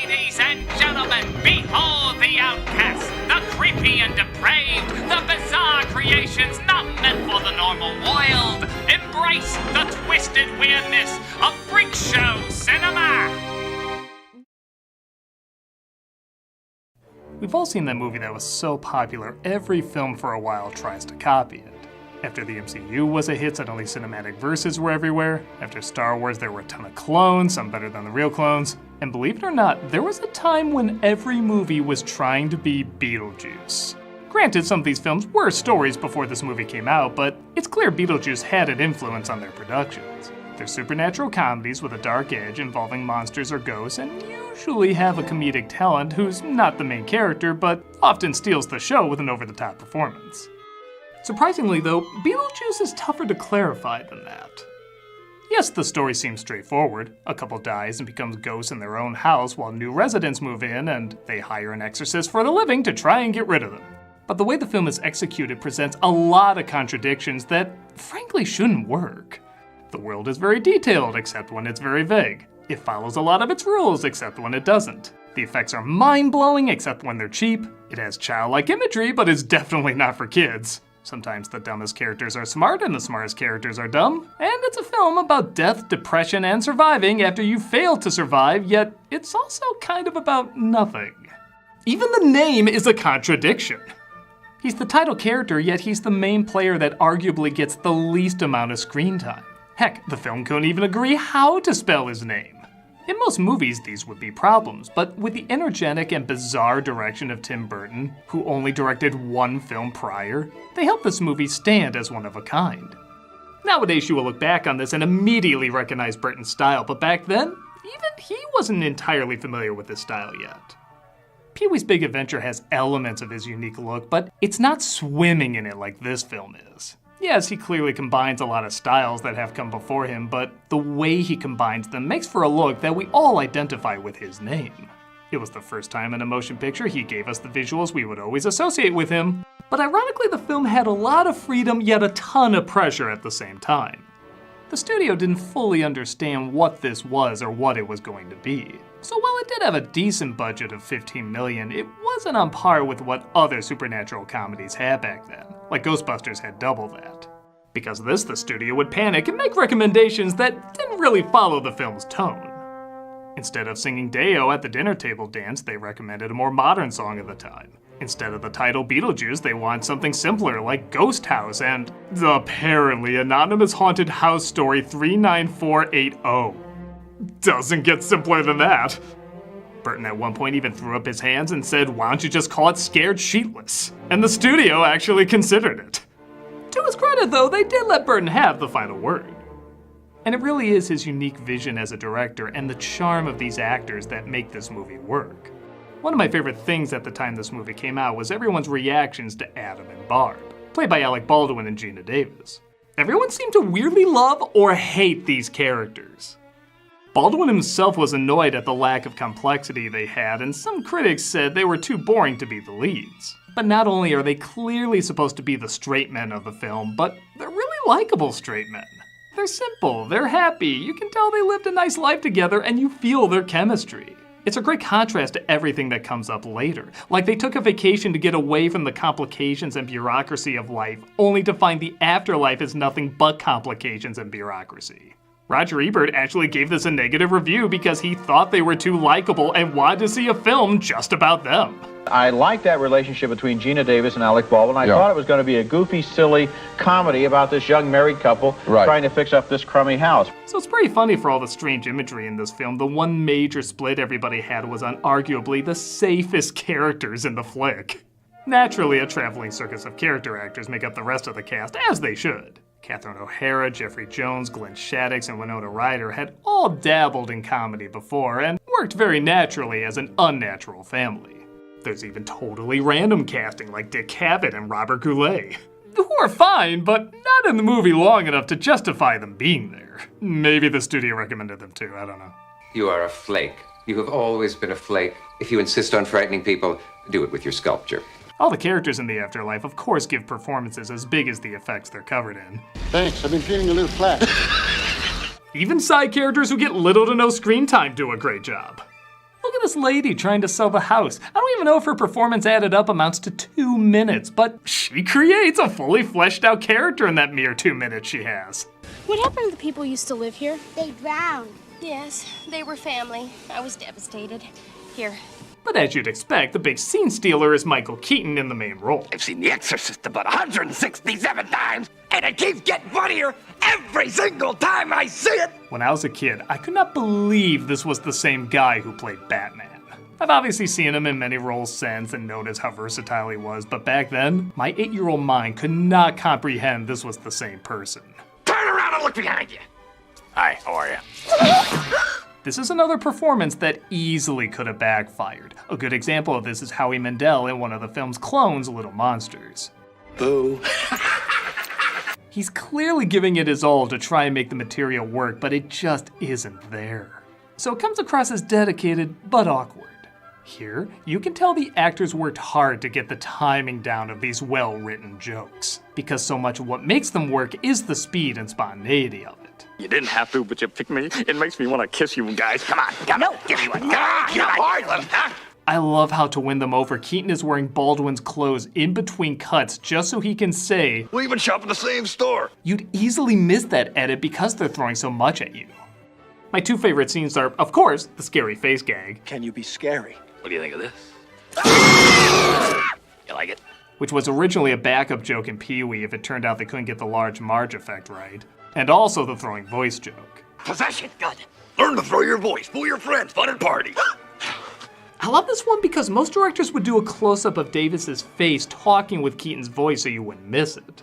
Ladies and gentlemen, behold the outcast, the creepy and depraved, the bizarre creations not meant for the normal world. Embrace the twisted weirdness of freak show cinema. We've all seen that movie that was so popular, every film for a while tries to copy it. After the MCU was a hit, suddenly cinematic verses were everywhere. After Star Wars, there were a ton of clones, some better than the real clones. And believe it or not, there was a time when every movie was trying to be Beetlejuice. Granted, some of these films were stories before this movie came out, but it's clear Beetlejuice had an influence on their productions. They're supernatural comedies with a dark edge involving monsters or ghosts, and usually have a comedic talent who's not the main character, but often steals the show with an over-the-top performance. Surprisingly though, Beetlejuice is tougher to clarify than that. Yes, the story seems straightforward. A couple dies and becomes ghosts in their own house while new residents move in and they hire an exorcist for the living to try and get rid of them. But the way the film is executed presents a lot of contradictions that frankly shouldn't work. The world is very detailed except when it's very vague. It follows a lot of its rules except when it doesn't. The effects are mind-blowing except when they're cheap. It has childlike imagery but is definitely not for kids. Sometimes the dumbest characters are smart and the smartest characters are dumb. And it's a film about death, depression, and surviving after you fail to survive, yet it's also kind of about nothing. Even the name is a contradiction. He's the title character, yet he's the main player that arguably gets the least amount of screen time. Heck, the film couldn't even agree how to spell his name. In most movies, these would be problems, but with the energetic and bizarre direction of Tim Burton, who only directed one film prior, they help this movie stand as one of a kind. Nowadays, you will look back on this and immediately recognize Burton's style, but back then, even he wasn't entirely familiar with this style yet. Pee-wee's Big Adventure has elements of his unique look, but it's not swimming in it like this film is. Yes, he clearly combines a lot of styles that have come before him, but the way he combines them makes for a look that we all identify with his name. It was the first time in a motion picture he gave us the visuals we would always associate with him, but ironically the film had a lot of freedom yet a ton of pressure at the same time. The studio didn't fully understand what this was or what it was going to be. So while it did have a decent budget of $15 million, it wasn't on par with what other supernatural comedies had back then, like Ghostbusters had double that. Because of this, the studio would panic and make recommendations that didn't really follow the film's tone. Instead of singing Deo at the dinner table dance, they recommended a more modern song of the time. Instead of the title Beetlejuice, they want something simpler like Ghost House and the apparently anonymous haunted house story 39480. Doesn't get simpler than that. Burton at one point even threw up his hands and said, "Why don't you just call it Scared Sheetless?" And the studio actually considered it. To his credit though, they did let Burton have the final word. And it really is his unique vision as a director and the charm of these actors that make this movie work. One of my favorite things at the time this movie came out was everyone's reactions to Adam and Barb, played by Alec Baldwin and Geena Davis. Everyone seemed to weirdly love or hate these characters. Baldwin himself was annoyed at the lack of complexity they had, and some critics said they were too boring to be the leads. But not only are they clearly supposed to be the straight men of the film, but they're really likable straight men. They're simple, they're happy, you can tell they lived a nice life together, and you feel their chemistry. It's a great contrast to everything that comes up later. Like they took a vacation to get away from the complications and bureaucracy of life, only to find the afterlife is nothing but complications and bureaucracy. Roger Ebert actually gave this a negative review because he thought they were too likable and wanted to see a film just about them. I liked that relationship between Geena Davis and Alec Baldwin. I thought it was going to be a goofy, silly comedy about this young married couple trying to fix up this crummy house. So it's pretty funny for all the strange imagery in this film. The one major split everybody had was on arguably the safest characters in the flick. Naturally, a traveling circus of character actors make up the rest of the cast, as they should. Catherine O'Hara, Jeffrey Jones, Glenn Shaddix, and Winona Ryder had all dabbled in comedy before and worked very naturally as an unnatural family. There's even totally random casting like Dick Cavett and Robert Goulet, who are fine, but not in the movie long enough to justify them being there. Maybe the studio recommended them too, I don't know. You are a flake. You have always been a flake. If you insist on frightening people, do it with your sculpture. All the characters in the afterlife, of course, give performances as big as the effects they're covered in. Thanks, I've been feeling a little flat. Even side characters who get little to no screen time do a great job. Look at this lady trying to sell the house. I don't even know if her performance added up amounts to 2 minutes, but she creates a fully fleshed out character in that mere 2 minutes she has. What happened to the people who used to live here? They drowned. Yes, they were family. I was devastated. Here. But as you'd expect, the big scene stealer is Michael Keaton in the main role. I've seen The Exorcist about 167 times, and it keeps getting funnier every single time I see it! When I was a kid, I could not believe this was the same guy who played Batman. I've obviously seen him in many roles since and noticed how versatile he was, but back then, my 8-year-old mind could not comprehend this was the same person. Turn around and look behind you! Hi, how are you? This is another performance that easily could have backfired. A good example of this is Howie Mandel in one of the film's clones, Little Monsters. Boo. He's clearly giving it his all to try and make the material work, but it just isn't there. So it comes across as dedicated, but awkward. Here, you can tell the actors worked hard to get the timing down of these well-written jokes, because so much of what makes them work is the speed and spontaneity of it. You didn't have to, but you picked me. It makes me want to kiss you guys. Come on, come on. Give me one. Come on. I love how to win them over, Keaton is wearing Baldwin's clothes in between cuts just so he can say, We even shop in the same store. You'd easily miss that edit because they're throwing so much at you. My 2 favorite scenes are, of course, the scary face gag. Can you be scary? What do you think of this? You like it? Which was originally a backup joke in Pee-wee if it turned out they couldn't get the large Marge effect right. And also the throwing voice joke. Possession. Good. Learn to throw your voice. Fool your friends. Fun and party. I love this one because most directors would do a close-up of Davis's face talking with Keaton's voice so you wouldn't miss it.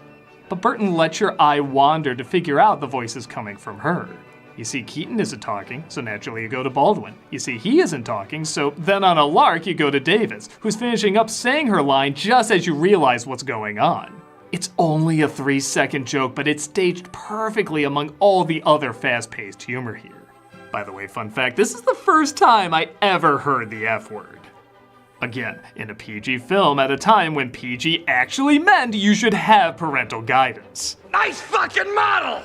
But Burton lets your eye wander to figure out the voice is coming from her. You see Keaton isn't talking, so naturally you go to Baldwin. You see he isn't talking, so then on a lark you go to Davis, who's finishing up saying her line just as you realize what's going on. It's only a 3-second joke, but it's staged perfectly among all the other fast-paced humor here. By the way, fun fact, this is the first time I ever heard the F word. Again, in a PG film at a time when PG actually meant you should have parental guidance. Nice fucking model!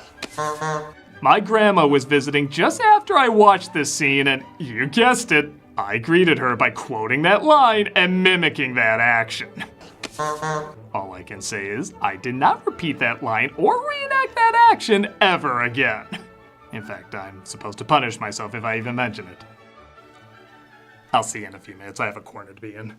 My grandma was visiting just after I watched this scene, and you guessed it, I greeted her by quoting that line and mimicking that action. All I can say is, I did not repeat that line or reenact that action ever again. In fact, I'm supposed to punish myself if I even mention it. I'll see you in a few minutes, I have a corner to be in.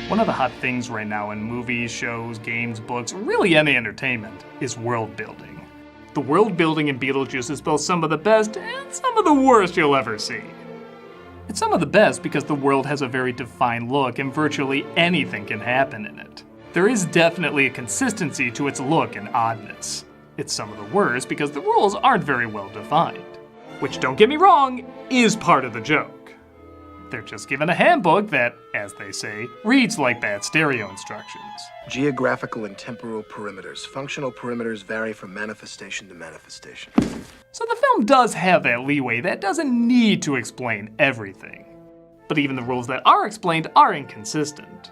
One of the hot things right now in movies, shows, games, books, really any entertainment, is world building. The world building in Beetlejuice is both some of the best and some of the worst you'll ever see. It's some of the best because the world has a very defined look and virtually anything can happen in it. There is definitely a consistency to its look and oddness. It's some of the worst because the rules aren't very well defined. Which, don't get me wrong, is part of the joke. They're just given a handbook that, as they say, reads like bad stereo instructions. Geographical and temporal perimeters. Functional perimeters vary from manifestation to manifestation. So the film does have that leeway that doesn't need to explain everything. But even the rules that are explained are inconsistent.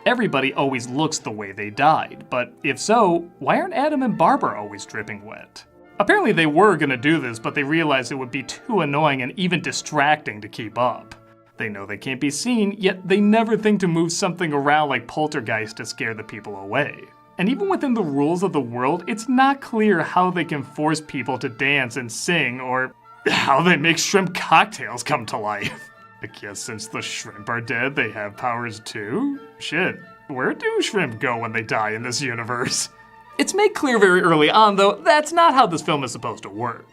Everybody always looks the way they died, but if so, why aren't Adam and Barbara always dripping wet? Apparently they were gonna do this, but they realized it would be too annoying and even distracting to keep up. They know they can't be seen, yet they never think to move something around like Poltergeist to scare the people away. And even within the rules of the world, it's not clear how they can force people to dance and sing, or how they make shrimp cocktails come to life. I guess since the shrimp are dead, they have powers too? Shit, where do shrimp go when they die in this universe? It's made clear very early on, though, that's not how this film is supposed to work.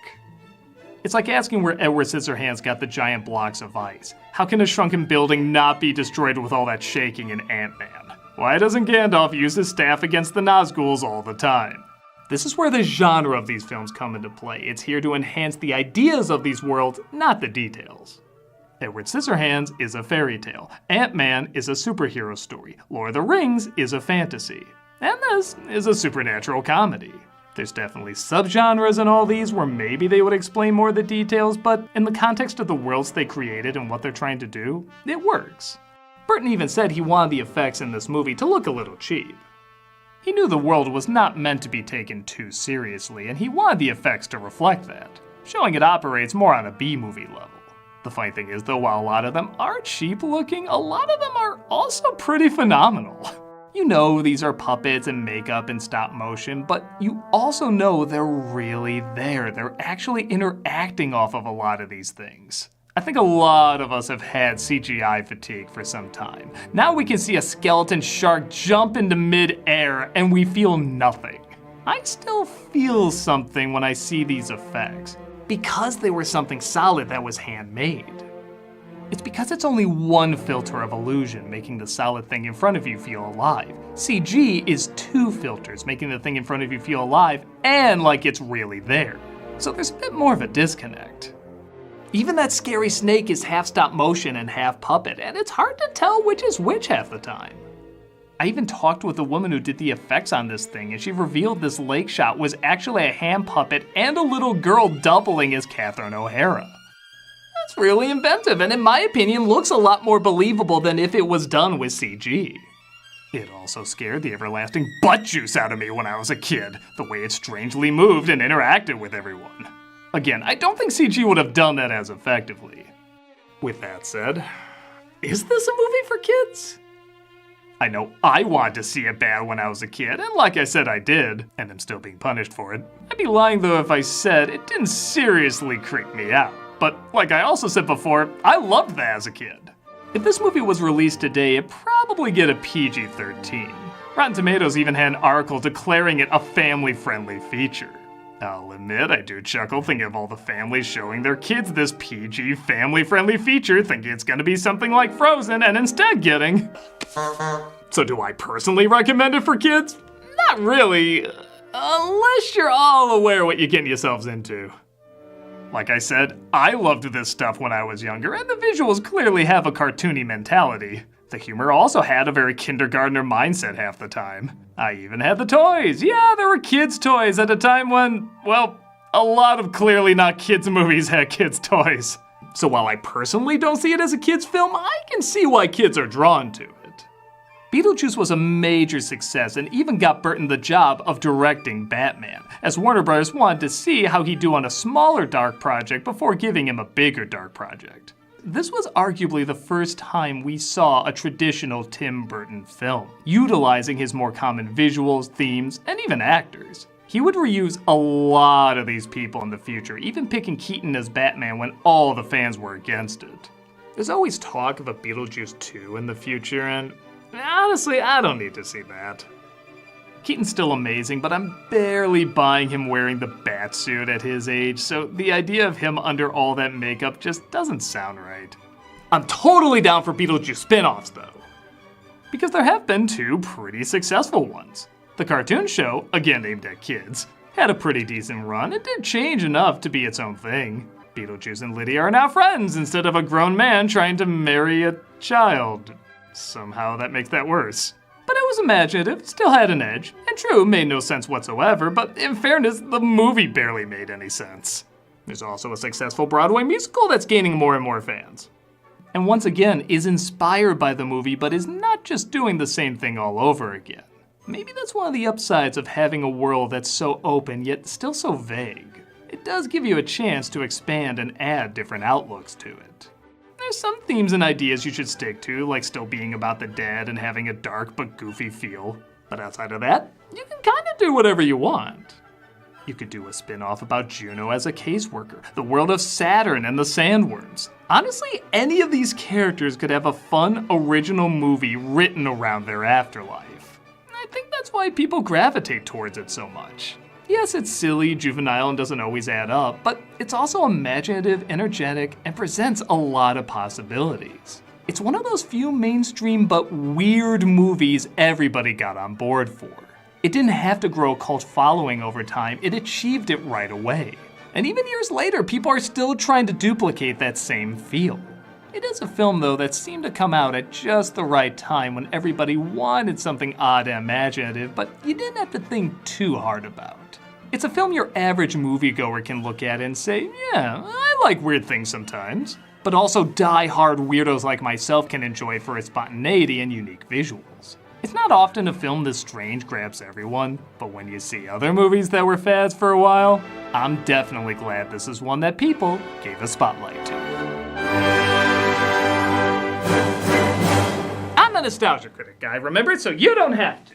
It's like asking where Edward Scissorhands got the giant blocks of ice. How can a shrunken building not be destroyed with all that shaking in Ant-Man? Why doesn't Gandalf use his staff against the Nazguls all the time? This is where the genre of these films come into play. It's here to enhance the ideas of these worlds, not the details. Edward Scissorhands is a fairy tale. Ant-Man is a superhero story. Lord of the Rings is a fantasy. And this is a supernatural comedy. There's definitely subgenres in all these where maybe they would explain more of the details, but in the context of the worlds they created and what they're trying to do, it works. Burton even said he wanted the effects in this movie to look a little cheap. He knew the world was not meant to be taken too seriously, and he wanted the effects to reflect that, showing it operates more on a B-movie level. The funny thing is though, while a lot of them are cheap looking, a lot of them are also pretty phenomenal. You know these are puppets and makeup and stop motion, but you also know they're really there. They're actually interacting off of a lot of these things. I think a lot of us have had CGI fatigue for some time. Now we can see a skeleton shark jump into mid-air and we feel nothing. I still feel something when I see these effects, because they were something solid that was handmade. It's because it's only one filter of illusion making the solid thing in front of you feel alive. CG is two filters making the thing in front of you feel alive and like it's really there. So there's a bit more of a disconnect. Even that scary snake is half stop motion and half puppet, and it's hard to tell which is which half the time. I even talked with the woman who did the effects on this thing, and she revealed this lake shot was actually a hand puppet and a little girl doubling as Catherine O'Hara. That's really inventive, and in my opinion looks a lot more believable than if it was done with CG. It also scared the everlasting butt juice out of me when I was a kid, the way it strangely moved and interacted with everyone. Again, I don't think CG would have done that as effectively. With that said, is this a movie for kids? I know I wanted to see it bad when I was a kid, and like I said I did, and I'm still being punished for it. I'd be lying though if I said it didn't seriously creep me out. But like I also said before, I loved that as a kid. If this movie was released today, it'd probably get a PG-13. Rotten Tomatoes even had an article declaring it a family-friendly feature. I'll admit, I do chuckle thinking of all the families showing their kids this PG family-friendly feature, thinking it's gonna be something like Frozen, and instead getting... So do I personally recommend it for kids? Not really, unless you're all aware what you're getting yourselves into. Like I said, I loved this stuff when I was younger, and the visuals clearly have a cartoony mentality. The humor also had a very kindergartner mindset half the time. I even had the toys. Yeah, there were kids' toys at a time when, well, a lot of clearly not kids' movies had kids' toys. So while I personally don't see it as a kids' film, I can see why kids are drawn to it. Beetlejuice was a major success and even got Burton the job of directing Batman, as Warner Bros. Wanted to see how he'd do on a smaller dark project before giving him a bigger dark project. This was arguably the first time we saw a traditional Tim Burton film, utilizing his more common visuals, themes, and even actors. He would reuse a lot of these people in the future, even picking Keaton as Batman when all the fans were against it. There's always talk of a Beetlejuice 2 in the future, and honestly, I don't need to see that. Keaton's still amazing, but I'm barely buying him wearing the bat suit at his age, so the idea of him under all that makeup just doesn't sound right. I'm totally down for Beetlejuice spin-offs though, because there have been two pretty successful ones. The cartoon show, again aimed at kids, had a pretty decent run. It did change enough to be its own thing. Beetlejuice and Lydia are now friends instead of a grown man trying to marry a child. Somehow that makes that worse. But it was imaginative, still had an edge, and true, made no sense whatsoever, but in fairness, the movie barely made any sense. There's also a successful Broadway musical that's gaining more and more fans. And once again, is inspired by the movie, but is not just doing the same thing all over again. Maybe that's one of the upsides of having a world that's so open, yet still so vague. It does give you a chance to expand and add different outlooks to it. There's some themes and ideas you should stick to, like still being about the dead and having a dark but goofy feel. But outside of that, you can kind of do whatever you want. You could do a spin-off about Juno as a caseworker, the world of Saturn and the sandworms. Honestly, any of these characters could have a fun, original movie written around their afterlife. I think that's why people gravitate towards it so much. Yes, it's silly, juvenile, and doesn't always add up, but it's also imaginative, energetic, and presents a lot of possibilities. It's one of those few mainstream but weird movies everybody got on board for. It didn't have to grow a cult following over time, it achieved it right away. And even years later, people are still trying to duplicate that same feel. It is a film, though, that seemed to come out at just the right time when everybody wanted something odd and imaginative, but you didn't have to think too hard about. It's a film your average moviegoer can look at and say, yeah, I like weird things sometimes. But also die-hard weirdos like myself can enjoy for its spontaneity and unique visuals. It's not often a film this strange grabs everyone, but when you see other movies that were fads for a while, I'm definitely glad this is one that people gave a spotlight to. I'm a nostalgia critic, guy, remember? So you don't have to.